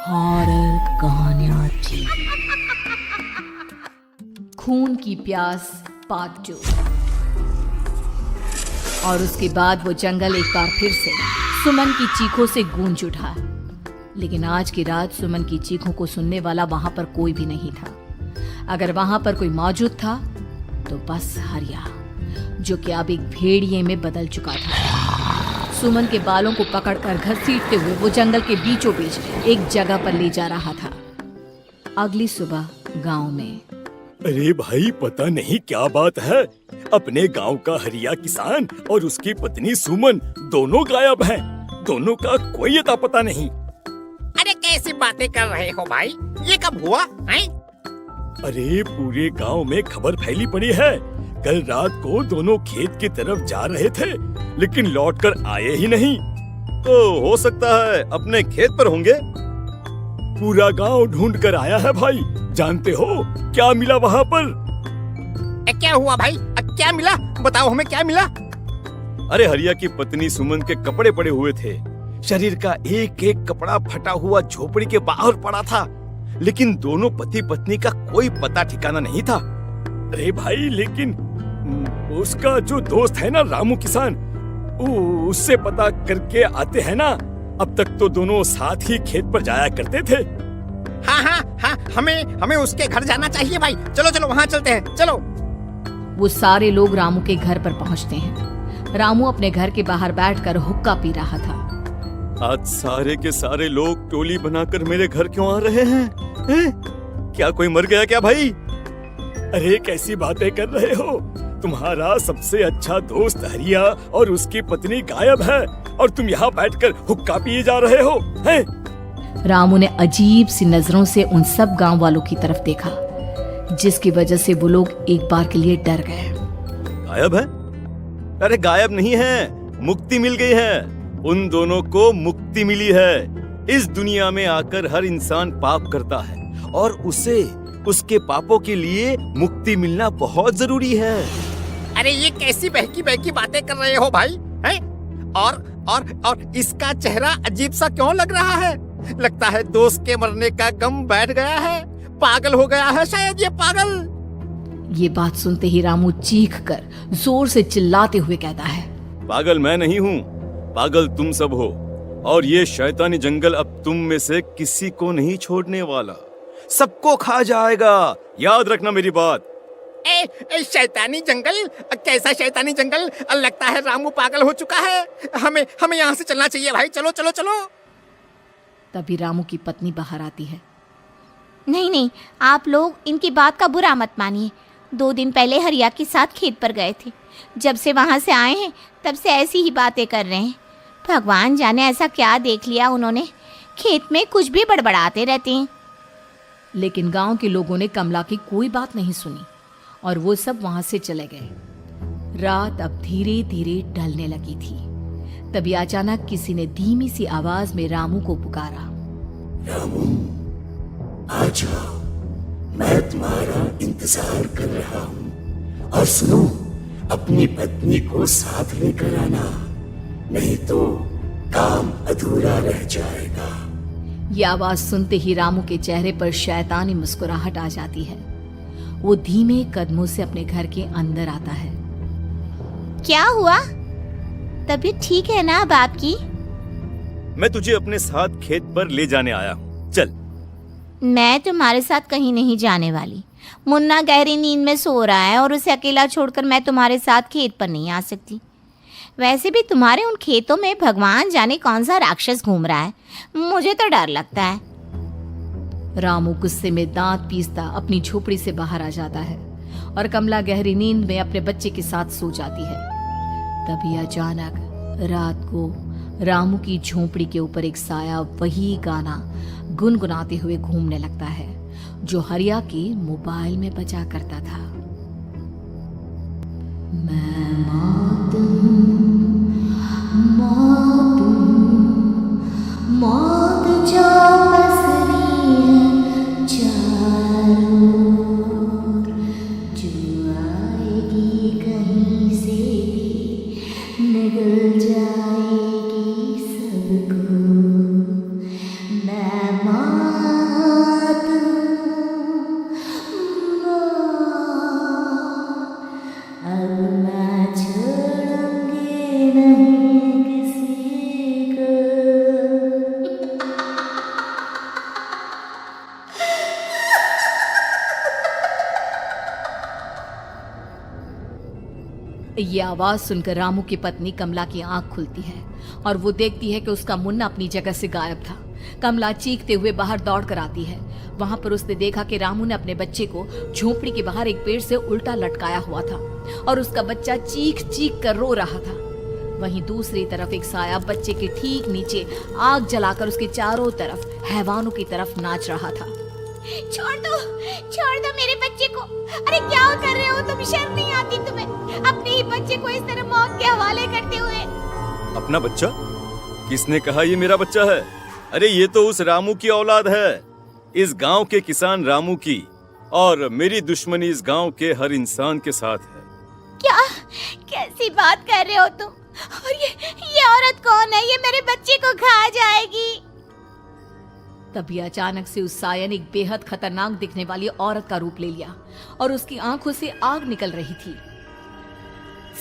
Horror कहानियां थी। खून की प्यास पार्ट 2। और उसके बाद वो जंगल एक बार फिर से सुमन की चीखों से गूंज उठा। लेकिन आज की रात सुमन की चीखों को सुनने वाला वहां पर कोई भी नहीं था। अगर वहां पर कोई मौजूद था तो बस हरिया, जो कि अब एक भेड़िए में बदल चुका था। सुमन के बालों को पकड़कर घसीटते हुए वो जंगल के बीचों बीच एक जगह पर ले जा रहा था। अगली सुबह गांव में। अरे भाई, पता नहीं क्या बात है, अपने गांव का हरिया किसान और उसकी पत्नी सुमन दोनों गायब हैं। दोनों का कोई अता पता नहीं। अरे कैसी बातें कर रहे हो भाई, ये कब हुआ है? अरे पूरे गांव में खबर फैली पड़ी है। कल रात को दोनों खेत की तरफ जा रहे थे, लेकिन लौटकर आए ही नहीं। तो हो सकता है अपने खेत पर होंगे। पूरा गांव ढूंढ कर आया है भाई। जानते हो क्या मिला वहाँ पर? क्या हुआ भाई, क्या मिला? बताओ हमें, क्या मिला? अरे हरिया की पत्नी सुमन के कपड़े पड़े हुए थे। शरीर का एक एक कपड़ा फटा हुआ झोपड़ी के बाहर पड़ा था, लेकिन दोनों पति पत्नी का कोई पता ठिकाना नहीं था। अरे भाई, लेकिन उसका जो दोस्त है ना रामू किसान, उससे पता करके आते हैं ना। अब तक तो दोनों साथ ही खेत पर जाया करते थे। हाँ, हमें उसके घर जाना चाहिए भाई। चलो वहाँ चलते हैं, चलो। वो सारे लोग रामू के घर पर पहुंचते हैं। रामू अपने घर के बाहर बैठकर हुक्का पी रहा था। आज सारे के सारे लोग टोली बनाकर मेरे घर क्यों आ रहे हैं? क्या कोई मर गया क्या भाई? अरे कैसी बातें कर रहे हो? तुम्हारा सबसे अच्छा दोस्त हरिया और उसकी पत्नी गायब है, और तुम यहाँ बैठकर हुक्का पिए जा रहे हो हैं? रामू ने अजीब सी नजरों से उन सब गांव वालों की तरफ देखा, जिसकी वजह से वो लोग एक बार के लिए डर गए। गायब है? अरे गायब नहीं है, मुक्ति मिल गई है। उन दोनों को मुक्ति मिली है। इस दुनिया में आकर हर इंसान पाप करता है, और उसे उसके पापों के लिए मुक्ति मिलना बहुत जरूरी है। अरे ये कैसी बहकी बातें कर रहे हो भाई, हैं? और इसका चेहरा अजीब सा क्यों लग रहा है? लगता है दोस्त के मरने का गम बैठ गया है। पागल हो गया है शायद ये पागल। ये बात सुनते ही रामू चीख कर जोर से चिल्लाते हुए कहता है, पागल मैं नहीं हूँ, पागल तुम सब हो। और ये शैतानी जंगल अब तुम में से किसी को नहीं छोड़ने वाला, सबको खा जाएगा। याद रखना मेरी बात। शैतानी जंगल? कैसा शैतानी जंगल? लगता है रामू पागल हो चुका है। हमें यहाँ से चलना चाहिए भाई। चलो। तभी रामू की पत्नी बाहर आती है। नहीं, आप लोग इनकी बात का बुरा मत मानिए। 2 दिन पहले हरिया के साथ खेत पर गए थे। जब से वहाँ से आए हैं तब से ऐसी ही बातें कर रहे हैं। भगवान जाने ऐसा क्या देख लिया उन्होंने, खेत में कुछ भी बड़बड़ाते रहते हैं। लेकिन गांव के लोगों ने कमला की कोई बात नहीं सुनी, और वो सब वहां से चले गए। रात अब धीरे धीरे ढलने लगी थी। तभी अचानक किसी ने धीमी सी आवाज में रामू को पुकारा। रामू, आ जाओ, मैं तुम्हारा इंतजार कर रहा हूँ। और सुनो, अपनी पत्नी को साथ लेकर आना, नहीं तो काम अधूरा रह जाएगा। ये आवाज सुनते ही रामू के चेहरे पर शैतानी मुस्कुराहट आ जाती है। वो धीमे कदमों से अपने घर के अंदर आता है। क्या हुआ? तबीयत ठीक है ना अब आपकी? मैं तुझे अपने साथ खेत पर ले जाने आया हूँ, चल। मैं तुम्हारे साथ कहीं नहीं जाने वाली। मुन्ना गहरी नींद में सो रहा है, और उसे अकेला छोड़कर मैं तुम्हारे साथ खेत पर नहीं आ सकती। वैसे भी तुम्हारे उन खेतों में भगवान जाने कौन सा राक्षस घूम रहा है, मुझे तो डर लगता है। रामू गुस्से में दांत पीसता अपनी झोपड़ी से बाहर आ जाता है, और कमला गहरी नींद में अपने बच्चे के साथ सो जाती है। तभी अचानक रात को रामू की झोपड़ी के ऊपर एक साया वही गाना गुनगुनाते हुए घूमने लगता है, जो हरिया के मोबाइल में बजा करता था। मैं मौत जो बसरी है चारों ओर, जो आएगी कहीं से भी निगल जाएगी सबको। मैं ये आवाज सुनकर रामू की पत्नी कमला की आंख खुलती है और वो देखती है कि उसका मुन्ना अपनी जगह से गायब था। कमला चीखते हुए बाहर दौड़ कर आती है। वहां पर उसने देखा कि रामू ने अपने बच्चे को झोपड़ी के बाहर एक पेड़ से उल्टा लटकाया हुआ था और उसका बच्चा चीख चीख कर रो रहा था। वहीं दूसरी तरफ एक साया बच्चे के ठीक नीचे आग जलाकर उसके चारों तरफ हैवानों की तरफ नाच रहा था। छोड़ दो मेरे बच्चे को। अरे क्या कर रहे हो तुम? शर्म नहीं आती तुम्हें अपने ही बच्चे को इस तरह मौत के हवाले करते हुए? अपना बच्चा? किसने कहा ये मेरा बच्चा है? अरे ये तो उस रामू की औलाद है, इस गांव के किसान रामू की, और मेरी दुश्मनी इस गांव के हर इंसान के साथ है। क्या? कैसी बात कर रहे हो तुम? और ये औरत कौन है? ये मेरे बच्चे को खा जाएगी। तभी अचानक से उस साया ने एक बेहद खतरनाक दिखने वाली औरत का रूप ले लिया और उसकी आंखों से आग निकल रही थी।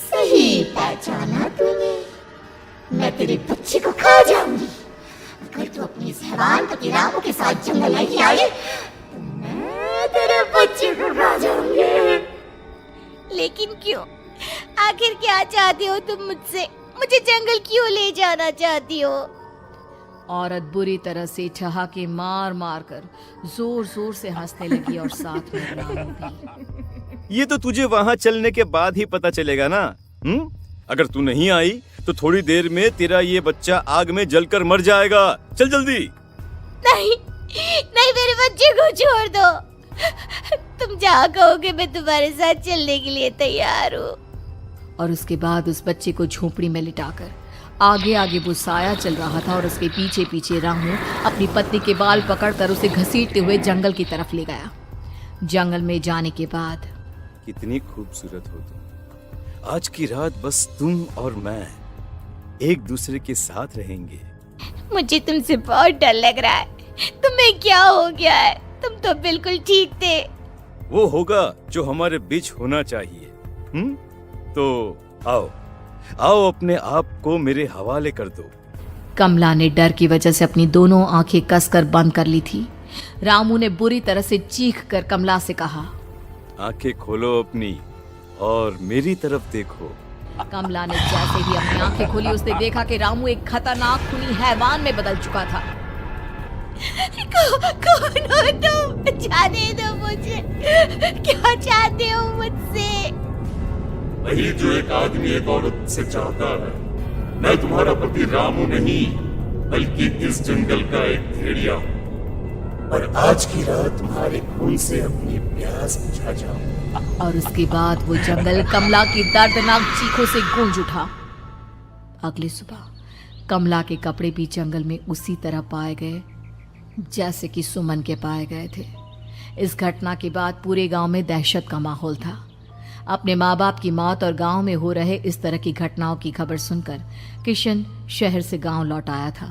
सही पहचाना तूने, मैं तेरे बच्चे को खा जाऊंगी। अगर तू अपनी इस हैवान पति रामू के साथ जंगल नहीं आई तो मैं तेरे बच्चे को खा जाऊंगी। लेकिन क्यों? आखिर क्या चाहती हो तुम मुझसे? मुझे जंगल क्यों ले जाना चाहती हो? औरत बुरी तरह से ठहाके मार मार कर जोर जोर से हंसने लगी और साथ में रामू भी। ये तो तुझे वहाँ चलने के बाद ही पता चलेगा ना। अगर तू नहीं आई तो थोड़ी देर में तेरा ये बच्चा आग में जलकर मर जाएगा। चल जल्दी। नहीं, मेरे बच्चे को छोड़ दो। तुम जहाँ कहोगे मैं तुम्हारे साथ चलने के लिए तैयार हूँ। और उसके बाद उस बच्चे को झोपड़ी में लिटाकर आगे आगे वो साया चल रहा था और उसके पीछे पीछे रामू अपनी पत्नी के बाल पकड़कर उसे घसीटते हुए जंगल की तरफ ले गया। जंगल में जाने के बाद, कितनी खूबसूरत हो तुम। आज की रात बस तुम और मैं एक दूसरे के साथ रहेंगे। मुझे तुमसे बहुत डर लग रहा है। तुम्हें क्या हो गया है? तुम तो बिल्कुल ठीक थे। वो होगा जो हमारे बीच होना चाहिए। तो आओ अपने आप को मेरे हवाले कर दो। कमला ने डर की वजह से अपनी दोनों आंखें कसकर बंद कर ली थी। रामू ने बुरी तरह से चीख कर कमला से कहा, आंखें खोलो अपनी और मेरी तरफ देखो। कमला ने जैसे ही अपनी आंखें खोली उसने देखा कि रामू एक खतरनाक खूनी हैवान में बदल चुका था। कौन हो तुम? जाने दो मुझे। क्या चाहते हो मुझसे? वही जो एक आदमी एक औरत से चाहता है। मैं तुम्हारा पति रामू नहीं, बल्कि इस जंगल का एक भेड़िया हूँ, और आज की रात तुम्हारे खून से अपनी प्यास बुझा जाऊं। और उसके बाद वो जंगल कमला की दर्दनाक चीखों से गूंज उठा। अगली सुबह कमला के कपड़े भी जंगल में उसी तरह पाए गए जैसे कि सुमन के पाए गए थे। इस घटना के बाद पूरे गांव में दहशत का माहौल था। अपने माँ बाप की मौत और गांव में हो रहे इस तरह की घटनाओं की खबर सुनकर किशन शहर से गांव लौट आया था।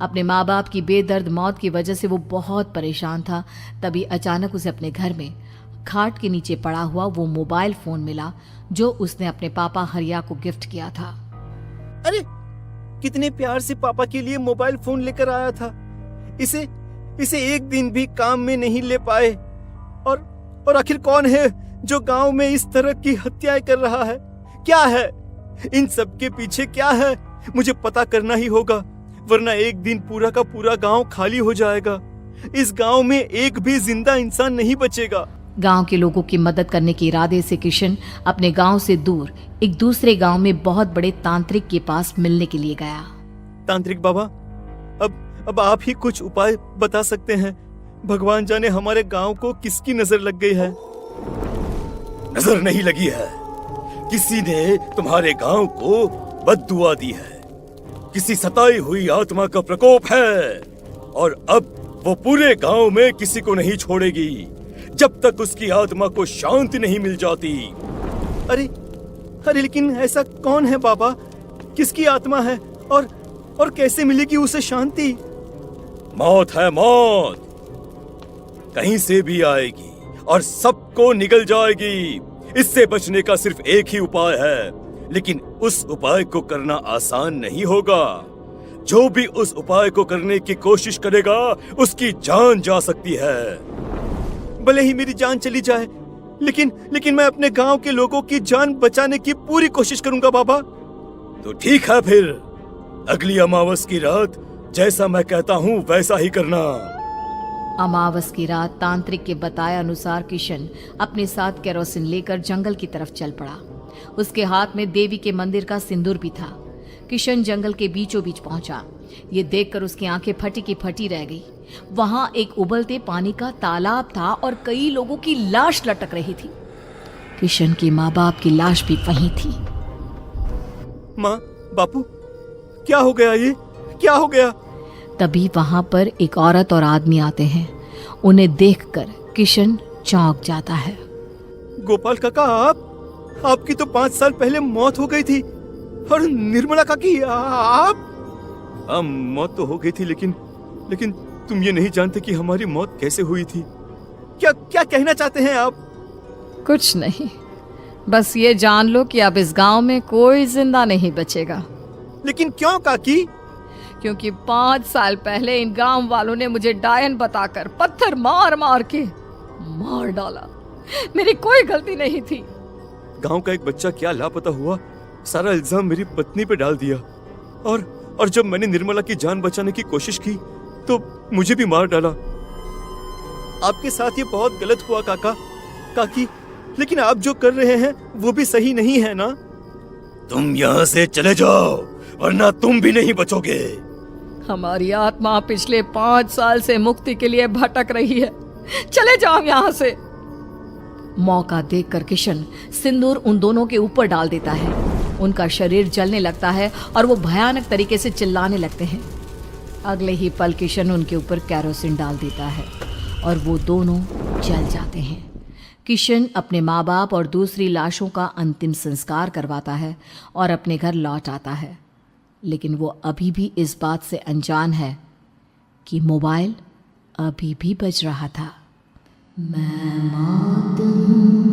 अपने माँ बाप की बेदर्द मौत की वजह से वो बहुत परेशान था। तभी अचानक उसे अपने घर में खाट के नीचे पड़ा हुआ वो मोबाइल फोन मिला जो उसने अपने पापा हरिया को गिफ्ट किया था। अरे कितने प्यार से पापा के लिए मोबाइल फोन लेकर आया था। इसे एक दिन भी काम में नहीं ले पाए। और आखिर कौन है जो गांव में इस तरह की हत्याएं कर रहा है? क्या है इन सब के पीछे? क्या है? मुझे पता करना ही होगा, वरना एक दिन पूरा का पूरा गांव खाली हो जाएगा। इस गांव में एक भी जिंदा इंसान नहीं बचेगा। गांव के लोगों की मदद करने के इरादे से किशन अपने गांव से दूर एक दूसरे गांव में बहुत बड़े तांत्रिक के पास मिलने के लिए गया। तांत्रिक बाबा, अब आप ही कुछ उपाय बता सकते हैं। भगवान जाने हमारे गांव को किसकी नजर लग गई है। नजर नहीं लगी है, किसी ने तुम्हारे गांव को बद्दुआ दी है। किसी सताई हुई आत्मा का प्रकोप है और अब वो पूरे गांव में किसी को नहीं छोड़ेगी जब तक उसकी आत्मा को शांति नहीं मिल जाती। अरे लेकिन ऐसा कौन है बाबा? किसकी आत्मा है और कैसे मिलेगी उसे शांति? मौत है मौत, कहीं से भी आएगी और सबको निगल जाएगी। इससे बचने का सिर्फ एक ही उपाय है, लेकिन उस उपाय को करना आसान नहीं होगा। जो भी उस उपाय को करने की कोशिश करेगा उसकी जान जा सकती है। भले ही मेरी जान चली जाए, लेकिन मैं अपने गांव के लोगों की जान बचाने की पूरी कोशिश करूंगा बाबा। तो ठीक है, फिर अगली अमावस की रात जैसा मैं कहता हूँ वैसा ही करना। अमावस की रात तांत्रिक के बताए अनुसार किशन अपने साथ केरोसिन लेकर जंगल की तरफ चल पड़ा। उसके हाथ में देवी के मंदिर का सिंदूर भी था। किशन जंगल के बीचों बीच पहुंचा। ये देखकर उसकी आंखें फटी की फटी रह गई। वहां एक उबलते पानी का तालाब था और कई लोगों की लाश लटक रही थी। किशन के माँ बाप की लाश भी वहीं थी। माँ, बापू, क्या हो गया? ये क्या हो गया? तभी वहां पर एक औरत और आदमी आते हैं। उन्हें देखकर किशन चौंक जाता है। गोपाल काका, आपकी तो 5 साल पहले मौत हो गई थी। और निर्मला काकी, आप? मौत तो हो गई थी, लेकिन तुम ये नहीं जानते कि हमारी मौत कैसे हुई थी। क्या कहना चाहते हैं आप? कुछ नहीं, बस ये जान लो कि अब इस गांव में कोई जिंदा नहीं बचेगा। लेकिन क्यों काकी? क्योंकि 5 साल पहले इन गांव वालों ने मुझे डायन बताकर पत्थर मार मार के मार डाला। मेरी कोई गलती नहीं थी। गांव का एक बच्चा क्या लापता हुआ, सारा इल्जाम मेरी पत्नी पे डाल दिया। और जब मैंने निर्मला की जान बचाने की कोशिश की तो मुझे भी मार डाला। आपके साथ ये बहुत गलत हुआ काकी, लेकिन आप जो कर रहे हैं वो भी सही नहीं है ना? तुम यहाँ से चले जाओ वरना तुम भी नहीं बचोगे। हमारी आत्मा पिछले 5 साल से मुक्ति के लिए भटक रही है। चले जाओ यहाँ से। मौका देखकर किशन सिंदूर उन दोनों के ऊपर डाल देता है। उनका शरीर जलने लगता है और वो भयानक तरीके से चिल्लाने लगते हैं। अगले ही पल किशन उनके ऊपर केरोसिन डाल देता है और वो दोनों जल जाते हैं। किशन अपने माँ बाप और दूसरी लाशों का अंतिम संस्कार करवाता है और अपने घर लौट आता है। लेकिन वो अभी भी इस बात से अनजान है कि मोबाइल अभी भी बज रहा था। मैं मौत हूँ।